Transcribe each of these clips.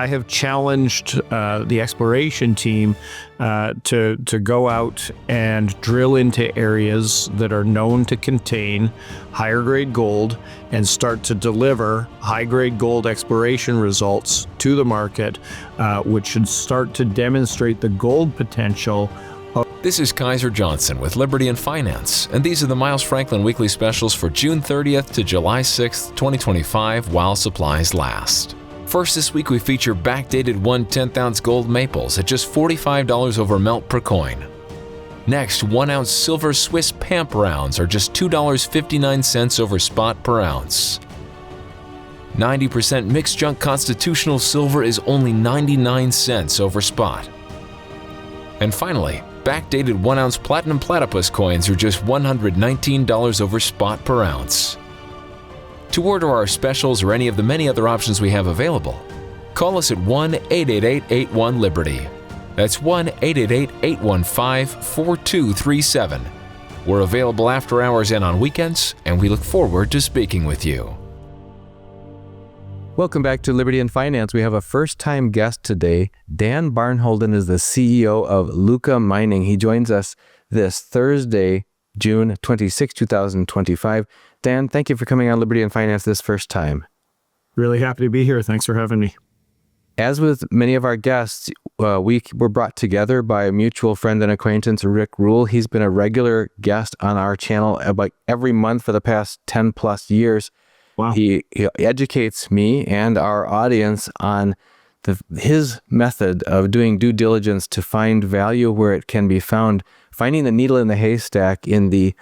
I have challenged the exploration team to go out and drill into areas that are known to contain higher grade gold and start to deliver high grade gold exploration results to the market, which should start to demonstrate the gold potential. This is Kaiser Johnson with Liberty and Finance, and these are the Miles Franklin Weekly Specials for June 30th to July 6th, 2025, while supplies last. First this week we feature backdated 1/10-ounce gold maples at just $45 over melt per coin. Next, 1-ounce silver Swiss Pamp rounds are just $2.59 over spot per ounce. 90% mixed junk constitutional silver is only 99 cents over spot. And finally, backdated 1-ounce platinum platypus coins are just $119 over spot per ounce. To order our specials or any of the many other options we have available, call us at 1-888-81-LIBERTY. That's 1-888-815-4237. We're available after hours and on weekends, and we look forward to speaking with you. Welcome back to Liberty and Finance. We have a first-time guest today. Dan Barnholden is the CEO of Luca Mining. He joins us this Thursday, June 26, 2025. Dan, thank you for coming on Liberty and Finance this first time. Really happy to be here. Thanks for having me. As with many of our guests, we were brought together by a mutual friend and acquaintance, Rick Rule. He's been a regular guest on our channel about every month for the past 10 plus years. Wow. He educates me and our audience on his method of doing due diligence to find value where it can be found, finding the needle in the haystack in the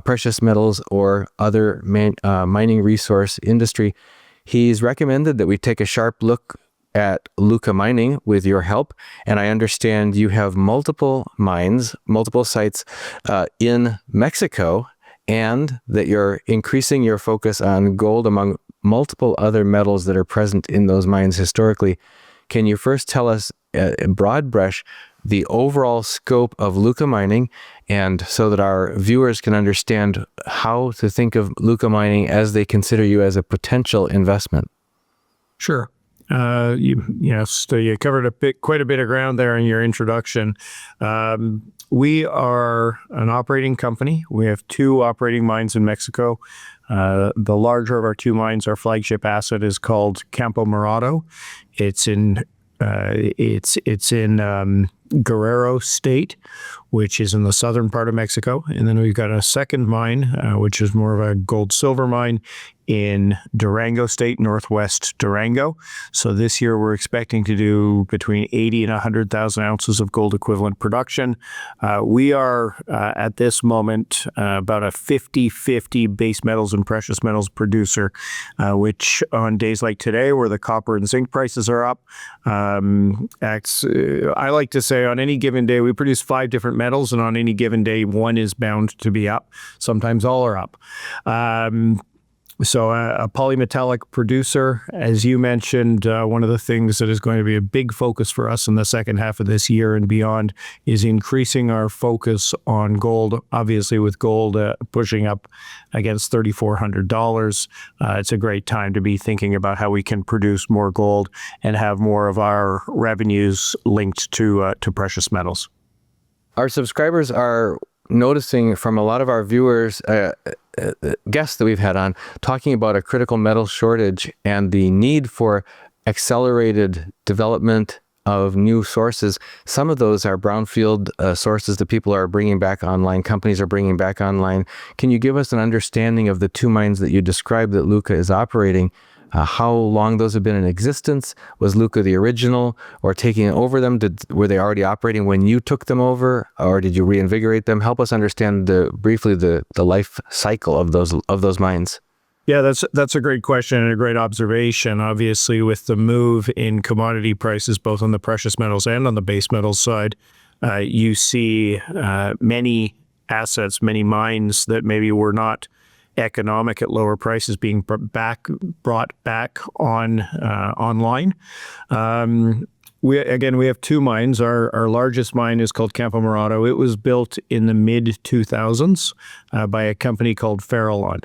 precious metals or other mining resource industry. He's recommended that we take a sharp look at Luca Mining with your help, and I understand you have multiple mines, multiple sites in Mexico, and that you're increasing your focus on gold among multiple other metals that are present in those mines historically. Can you first tell us, in broad brush, the overall scope of Luca Mining, and so that our viewers can understand how to think of Luca Mining as they consider you as a potential investment? Sure. You covered quite a bit of ground there in your introduction. We are an operating company. We have 2 operating mines in Mexico. The larger of our 2 mines, our flagship asset, is called Campo Morado. It's in Guerrero State, which is in the southern part of Mexico. And then we've got a second mine, which is more of a gold-silver mine in Durango State, northwest Durango. So this year we're expecting to do between 80 and 100,000 ounces of gold equivalent production. We are at this moment about a 50-50 base metals and precious metals producer, which on days like today where the copper and zinc prices are up, I like to say on any given day we produce 5 different metals, and on any given day one is bound to be up. Sometimes all are up. So a polymetallic producer, as you mentioned, one of the things that is going to be a big focus for us in the second half of this year and beyond is increasing our focus on gold. Obviously, with gold pushing up against $3,400, it's a great time to be thinking about how we can produce more gold and have more of our revenues linked to precious metals. Our subscribers are noticing from a lot of our viewers, guests that we've had on, talking about a critical metal shortage and the need for accelerated development of new sources. Some of those are brownfield sources that people are bringing back online, companies are bringing back online. Can you give us an understanding of the 2 mines that you described that Luca is operating? How long those have been in existence? Was Luca the original or taking over them? Were they already operating when you took them over, or did you reinvigorate them? Help us understand briefly the life cycle of those mines. Yeah, that's a great question and a great observation. Obviously, with the move in commodity prices, both on the precious metals and on the base metals side, you see many assets, many mines that maybe were not economic at lower prices being brought back online. We have 2 mines. Our largest mine is called Campo Morado. It was built in the mid-2000s by a company called Farallon.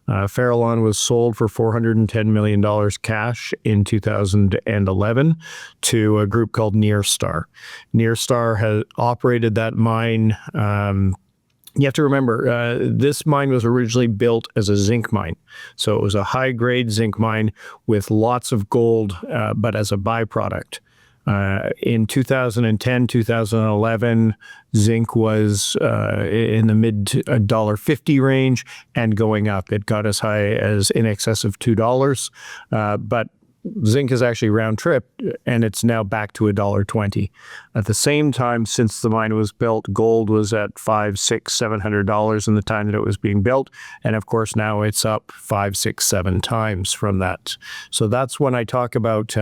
Farallon was sold for $410 million cash in 2011 to a group called Nearstar. Nearstar has operated that mine. You have to remember, this mine was originally built as a zinc mine. So it was a high-grade zinc mine with lots of gold, but as a byproduct. In 2010, 2011, zinc was in the mid $1.50 range and going up. It got as high as in excess of $2. But zinc is actually round trip, and it's now back to $1.20. At the same time, since the mine was built, gold was at $500, $600, $700 in the time that it was being built, and of course now it's up 5, 6, 7 times from that. So that's when I talk about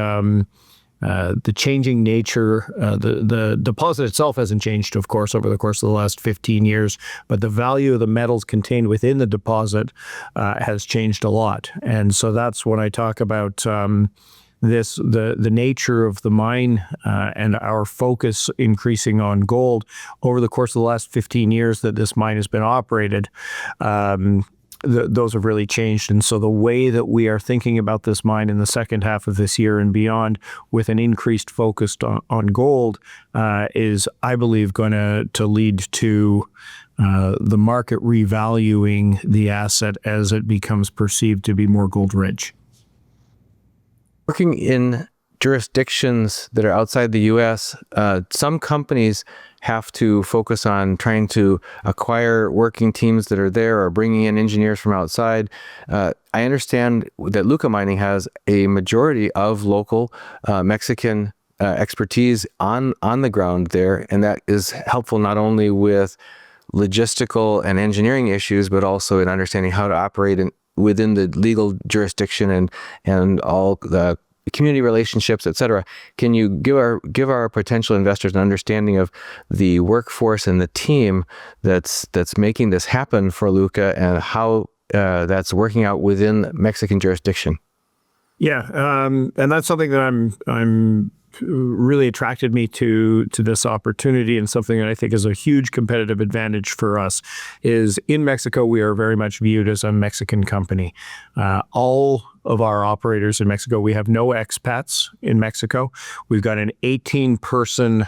the changing nature. The deposit itself hasn't changed, of course, over the course of the last 15 years, but the value of the metals contained within the deposit has changed a lot. And so that's when I talk about the nature of the mine and our focus increasing on gold over the course of the last 15 years that this mine has been operated. Those have really changed. And so the way that we are thinking about this mine in the second half of this year and beyond with an increased focus on gold is, I believe, going to lead to the market revaluing the asset as it becomes perceived to be more gold rich. Working in jurisdictions that are outside the U.S., some companies have to focus on trying to acquire working teams that are there or bringing in engineers from outside. I understand that Luca Mining has a majority of local Mexican expertise on the ground there, and that is helpful not only with logistical and engineering issues, but also in understanding how to operate within the legal jurisdiction and all the community relationships, et cetera. Can you give our potential investors an understanding of the workforce and the team that's making this happen for Luca and how that's working out within Mexican jurisdiction? Yeah, and that's something that I'm really attracted me to this opportunity, and something that I think is a huge competitive advantage for us is in Mexico, we are very much viewed as a Mexican company. All of our operators in Mexico, we have no expats in Mexico. We've got an 18-person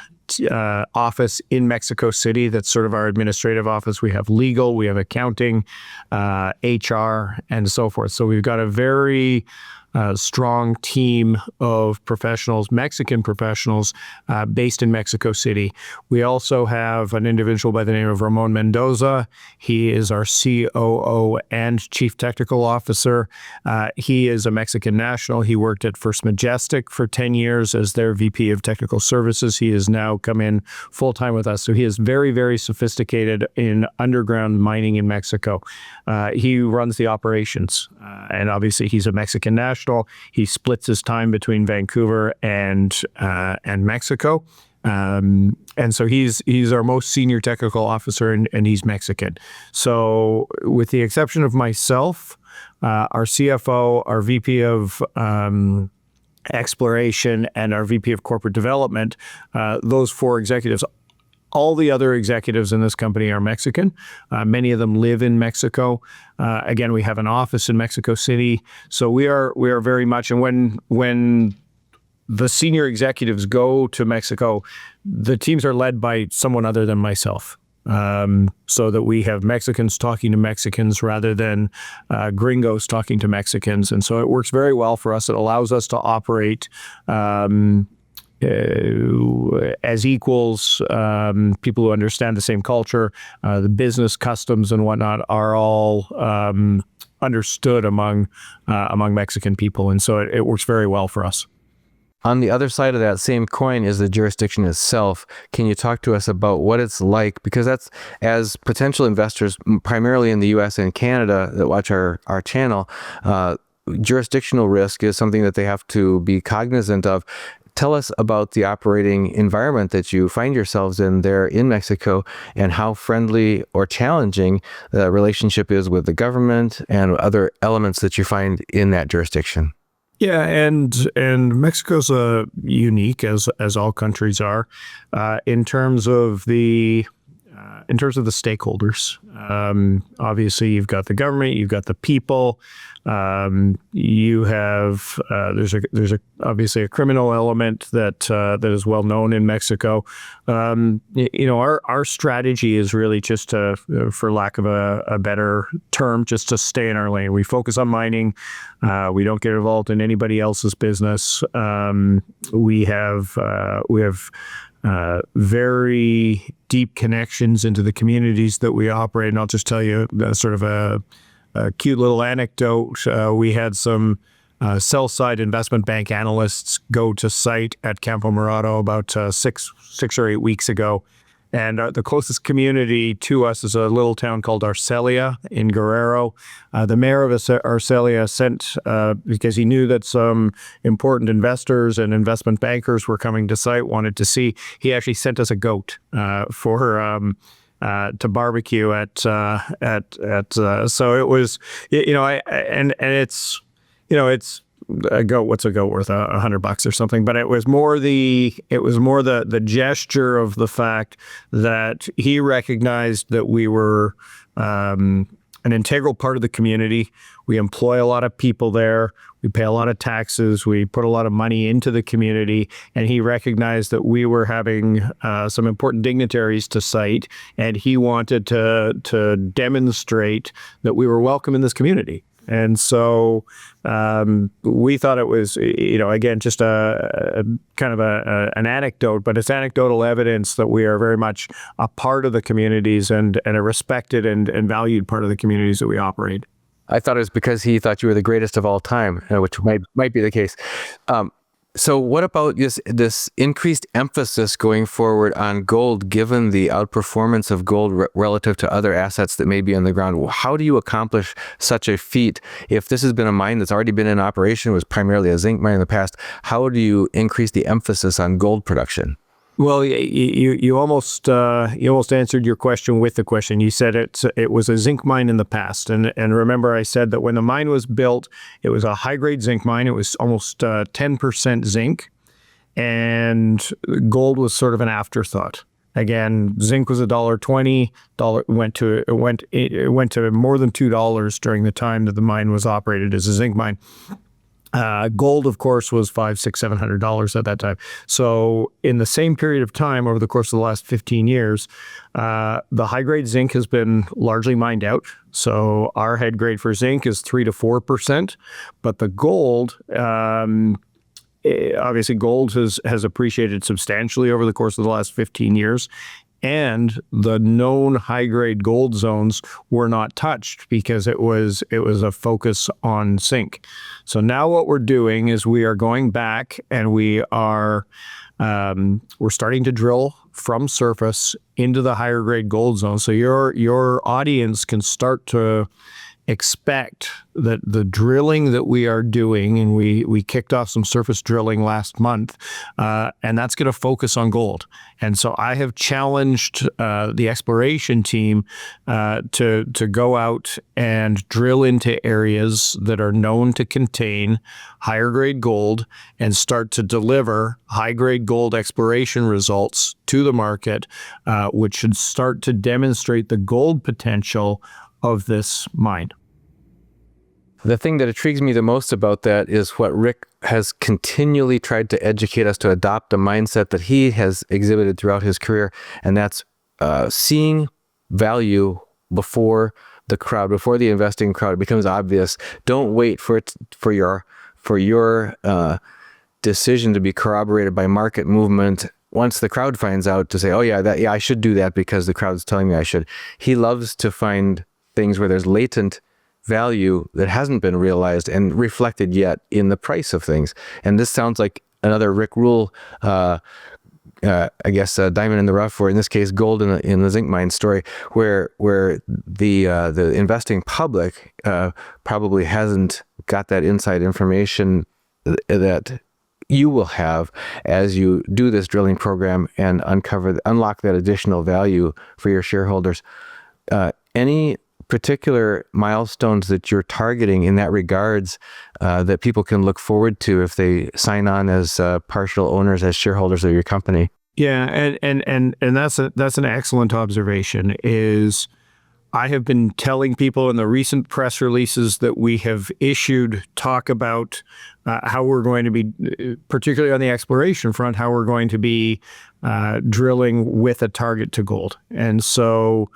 office in Mexico City. That's sort of our administrative office. We have legal, we have accounting, HR, and so forth. So we've got a very strong team of professionals, Mexican professionals, based in Mexico City. We also have an individual by the name of Ramon Mendoza. He is our COO and Chief Technical Officer. He is a Mexican national. He worked at First Majestic for 10 years as their VP of Technical Services. He has now come in full-time with us. So he is very, very sophisticated in underground mining in Mexico. He runs the operations, and obviously he's a Mexican national. He splits his time between Vancouver and Mexico. And so he's our most senior technical officer, and he's Mexican. So with the exception of myself, our CFO, our VP of exploration, and our VP of corporate development, those 4 executives, all the other executives in this company are Mexican. Many of them live in Mexico. Again, we have an office in Mexico City. So we are very much, and when the senior executives go to Mexico, the teams are led by someone other than myself. So that we have Mexicans talking to Mexicans rather than gringos talking to Mexicans. And so it works very well for us. It allows us to operate as equals. People who understand the same culture, the business customs and whatnot are all understood among Mexican people, and so it works very well for us. On the other side of that same coin is the jurisdiction itself. Can you talk to us about what it's like? Because that's, as potential investors, primarily in the U.S. and Canada that watch our channel, jurisdictional risk is something that they have to be cognizant of. Tell us about the operating environment that you find yourselves in there in Mexico, and how friendly or challenging the relationship is with the government and other elements that you find in that jurisdiction. Yeah, and Mexico's unique, as all countries are, in terms of the in terms of the stakeholders, obviously you've got the government, you've got the people, you have there's obviously a criminal element that is well known in Mexico. Our strategy is really just to, for lack of a better term, just to stay in our lane. We focus on mining. We don't get involved in anybody else's business. We have very deep connections into the communities that we operate. And I'll just tell you sort of a cute little anecdote. We had some sell-side investment bank analysts go to site at Campo Morado about 6 or 8 weeks ago. And the closest community to us is a little town called Arcelia in Guerrero. The mayor of Arcelia sent, because he knew that some important investors and investment bankers were coming to site, wanted to see, he actually sent us a goat to barbecue at so it was, it's a goat. What's a goat worth? $100 or something. But it was more the gesture of the fact that he recognized that we were an integral part of the community. We employ a lot of people there. We pay a lot of taxes. We put a lot of money into the community, and he recognized that we were having some important dignitaries to site, and he wanted to demonstrate that we were welcome in this community. And so we thought it was, again, just a kind of an anecdote, but it's anecdotal evidence that we are very much a part of the communities and a respected and valued part of the communities that we operate. I thought it was because he thought you were the greatest of all time, which might be the case. So what about this increased emphasis going forward on gold, given the outperformance of gold relative to other assets that may be on the ground? How do you accomplish such a feat? If this has been a mine that's already been in operation, was primarily a zinc mine in the past, how do you increase the emphasis on gold production? Well, you almost answered your question with the question. You said it was a zinc mine in the past, and remember I said that when the mine was built, it was a high grade zinc mine. It was almost 10% zinc, and gold was sort of an afterthought. Again, zinc was $1.20. It went to more than $2 during the time that the mine was operated as a zinc mine. Gold, of course, was $500, $600, $700 at that time. So in the same period of time, over the course of the last 15 years, the high-grade zinc has been largely mined out. So our head grade for zinc is 3 to 4%. But the gold, obviously gold has appreciated substantially over the course of the last 15 years. And the known high-grade gold zones were not touched because it was a focus on zinc. So now what we're doing is we are going back and we're starting to drill from surface into the higher grade gold zone. So your audience can start to expect that the drilling that we are doing, and we kicked off some surface drilling last month, and that's going to focus on gold. And so I have challenged the exploration team to go out and drill into areas that are known to contain higher grade gold and start to deliver high grade gold exploration results to the market, which should start to demonstrate the gold potential of this mine. The thing that intrigues me the most about that is what Rick has continually tried to educate us to adopt a mindset that he has exhibited throughout his career, and that's seeing value before the crowd, before the investing crowd becomes obvious. Don't wait for your decision to be corroborated by market movement. Once the crowd finds out, to say, oh yeah, I should do that because the crowd's telling me I should. He loves to find things where there's latent value that hasn't been realized and reflected yet in the price of things. And this sounds like another Rick Rule, diamond in the rough, or in this case, gold in the zinc mine story, where the investing public probably hasn't got that inside information that you will have as you do this drilling program and unlock that additional value for your shareholders. Any particular milestones that you're targeting in that regards that people can look forward to if they sign on as partial owners, as shareholders of your company? Yeah, and that's an excellent observation. Is I have been telling people in the recent press releases that we have issued talk about how we're going to be, particularly on the exploration front, how we're going to be drilling with a target to gold. And so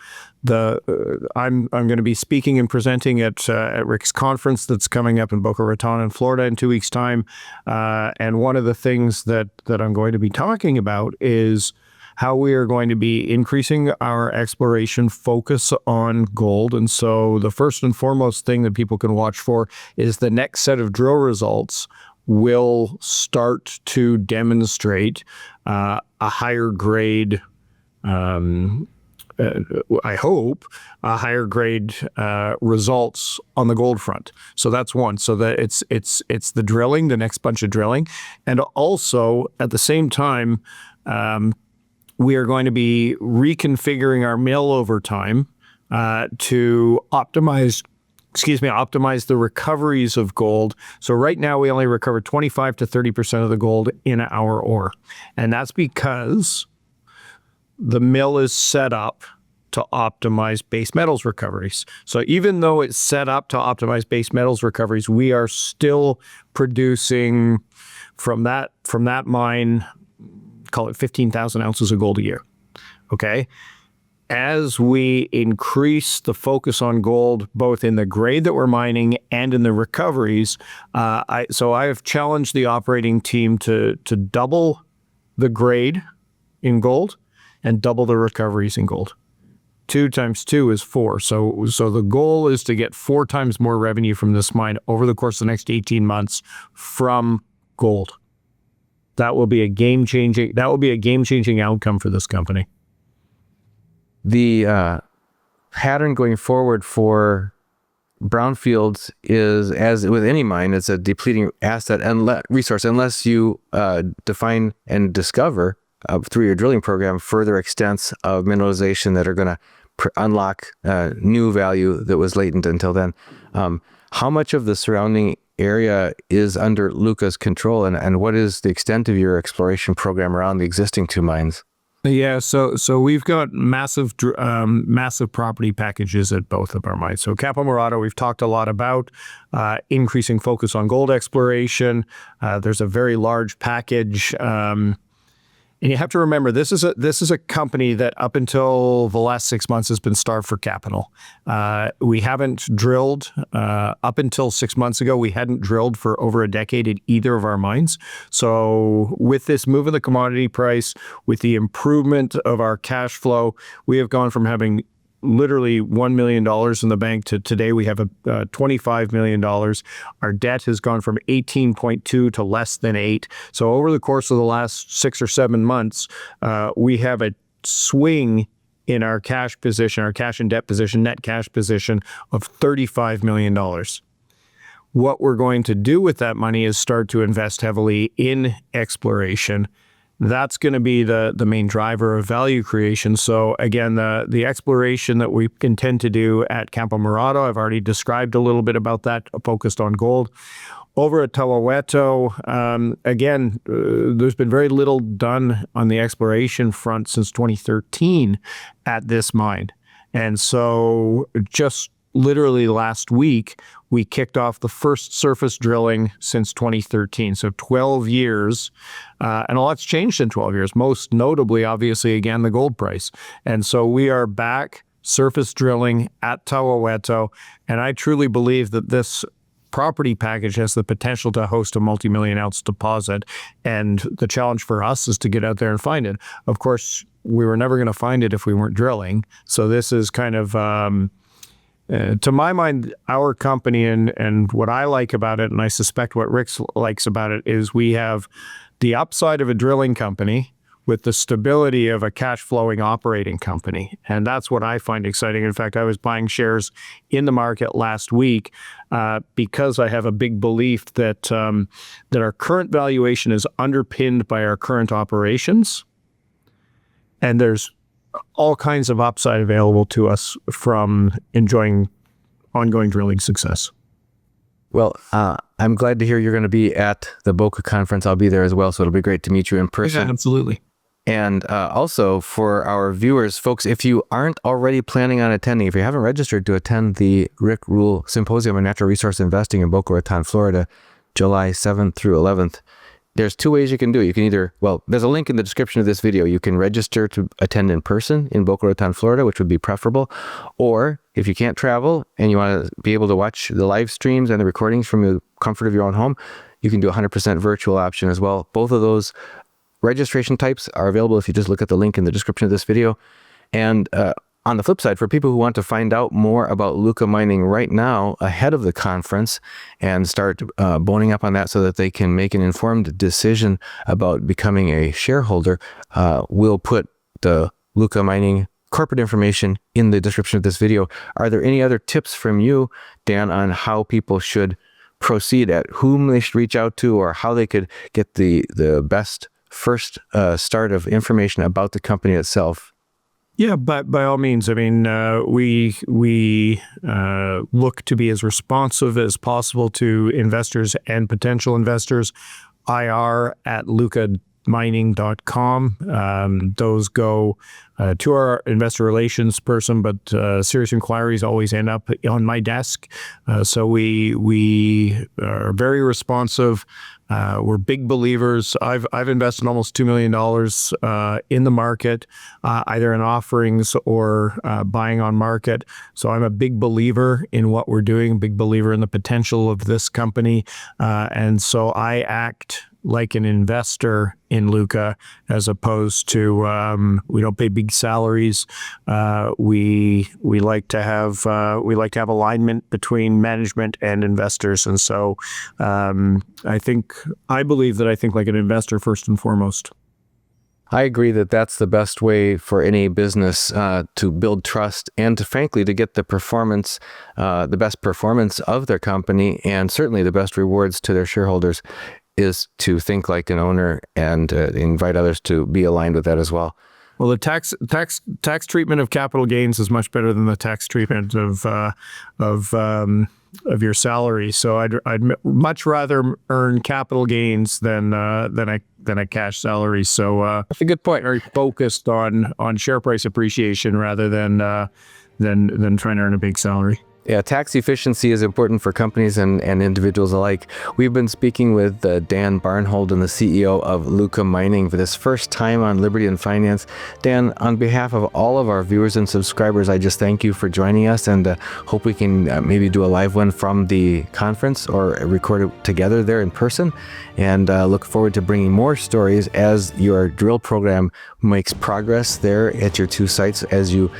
I'm going to be speaking and presenting at Rick's conference that's coming up in Boca Raton in Florida in 2 weeks' time. And one of the things that I'm going to be talking about is how we are going to be increasing our exploration focus on gold. And so the first and foremost thing that people can watch for is the next set of drill results will start to demonstrate a higher grade, I hope, a higher grade results on the gold front. So that's one. So that it's the drilling, the next bunch of drilling. And also at the same time, we are going to be reconfiguring our mill over time to optimize the recoveries of gold. So right now we only recover 25 to 30% of the gold in our ore. And that's because the mill is set up to optimize base metals recoveries. So even though it's set up to optimize base metals recoveries, we are still producing from that mine, call it 15,000 ounces of gold a year. Okay. As we increase the focus on gold, both in the grade that we're mining and in the recoveries, I have challenged the operating team to double the grade in gold and double the recoveries in gold. 2 times 2 is 4. So the goal is to get 4 times more revenue from this mine over the course of the next 18 months from gold. That will be a game-changing outcome for this company. The pattern going forward for brownfields is, as with any mine, it's a depleting asset and resource unless you define and discover through your drilling program further extents of mineralization that are going to unlock new value that was latent until then. How much of the surrounding area is under Luca's control, and what is the extent of your exploration program around the existing 2 mines? Yeah, so we've got massive property packages at both of our mines. So Capo Morado, we've talked a lot about increasing focus on gold exploration. There's a very large package. And you have to remember, this is a company that up until the last 6 months has been starved for capital. We haven't drilled up until 6 months ago. We hadn't drilled for over a decade at either of our mines. So with this move of the commodity price, with the improvement of our cash flow, we have gone from having literally $1 million in the bank to today we have $25 million. Our debt has gone from 18.2 to less than 8. So over the course of the last 6 or 7 months, we have a swing in our cash position, our cash and debt position, net cash position of $35 million. What we're going to do with that money is start to invest heavily in exploration. That's going to be the main driver of value creation. So again, the exploration that we intend to do at Campo Morado, I've already described a little bit about that, focused on gold. Over at Talahueto, again, there's been very little done on the exploration front since 2013 at this mine. And so just literally last week, we kicked off the first surface drilling since 2013. So 12 years, and a lot's changed in 12 years, most notably, obviously, again, the gold price. And so we are back surface drilling at Talahueto, and I truly believe that this property package has the potential to host a multi-million ounce deposit. And the challenge for us is to get out there and find it. Of course, we were never going to find it if we weren't drilling. So this is kind of... to my mind, our company and what I like about it, and I suspect what Rick likes about it, is we have the upside of a drilling company with the stability of a cash flowing operating company. And that's what I find exciting. In fact, I was buying shares in the market last week because I have a big belief that our current valuation is underpinned by our current operations. And there's all kinds of upside available to us from enjoying ongoing drilling success. Well, I'm glad to hear you're going to be at the Boca conference. I'll be there as well, so it'll be great to meet you in person. Yeah, absolutely. And also for our viewers, folks, if you aren't already planning on attending, if you haven't registered to attend the Rule Symposium on Natural Resource Investing in Boca Raton, Florida, July 7th through 11th, there's two ways you can do it. You can either, well, there's a link in the description of this video. You can register to attend in person in Boca Raton, Florida, which would be preferable. Or if you can't travel and you want to be able to watch the live streams and the recordings from the comfort of your own home, you can do a 100% virtual option as well. Both of those registration types are available if you just look at the link in the description of this video. And on the flip side, for people who want to find out more about Luca Mining right now ahead of the conference and start boning up on that so that they can make an informed decision about becoming a shareholder, we'll put the Luca Mining corporate information in the description of this video. Are there any other tips from you, Dan, on how people should proceed, at whom they should reach out to, or how they could get the best first start of information about the company itself? Yeah, but by all means, I mean, we look to be as responsive as possible to investors and potential investors. IR@lucamining.com. Those go to our investor relations person, but serious inquiries always end up on my desk. So we are very responsive. We're big believers. I've invested almost $2 million in the market, either in offerings or buying on market. So I'm a big believer in what we're doing, big believer in the potential of this company. And so I act like an investor in Luca, as opposed to we don't pay big salaries. We like to have alignment between management and investors, and so I believe that I think like an investor first and foremost. I agree that that's the best way for any business to build trust and to, frankly, to get the performance, the best performance of their company, and certainly the best rewards to their shareholders, is to think like an owner and invite others to be aligned with that as well. Well, the tax treatment of capital gains is much better than the tax treatment of your salary. So I'd much rather earn capital gains than a cash salary. So that's a good point. Very focused on share price appreciation rather than trying to earn a big salary. Yeah, tax efficiency is important for companies and individuals alike. We've been speaking with Dan Barnholden, the CEO of Luca Mining, for this first time on Liberty and Finance. Dan, on behalf of all of our viewers and subscribers, I just thank you for joining us, and hope we can maybe do a live one from the conference or record it together there in person. And look forward to bringing more stories as your drill program makes progress there at your two sites, as you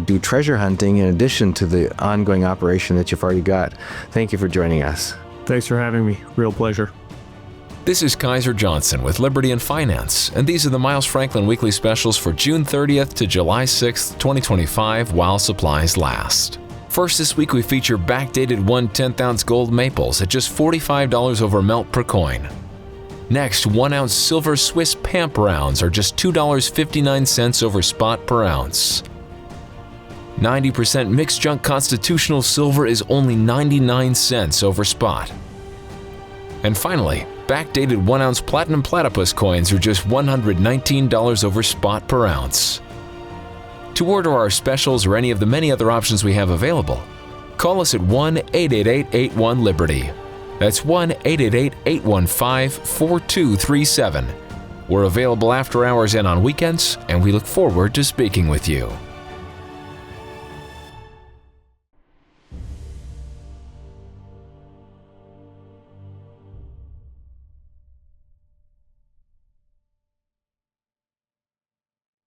do treasure hunting in addition to the ongoing operation that you've already got. Thank you for joining us. Thanks for having me. Real pleasure. This is Kaiser Johnson with Liberty and Finance, and these are the Miles Franklin Weekly Specials for June 30th to July 6th, 2025, while supplies last. First this week, we feature backdated 1/10-ounce gold maples at just $45 over melt per coin. Next, 1-ounce silver Swiss Pamp rounds are just $2.59 over spot per ounce. 90% mixed junk constitutional silver is only 99 cents over spot. And finally, backdated 1-ounce platinum platypus coins are just $119 over spot per ounce. To order our specials or any of the many other options we have available, call us at 1-888-81-LIBERTY. That's 1-888-815-4237. We're available after hours and on weekends, and we look forward to speaking with you.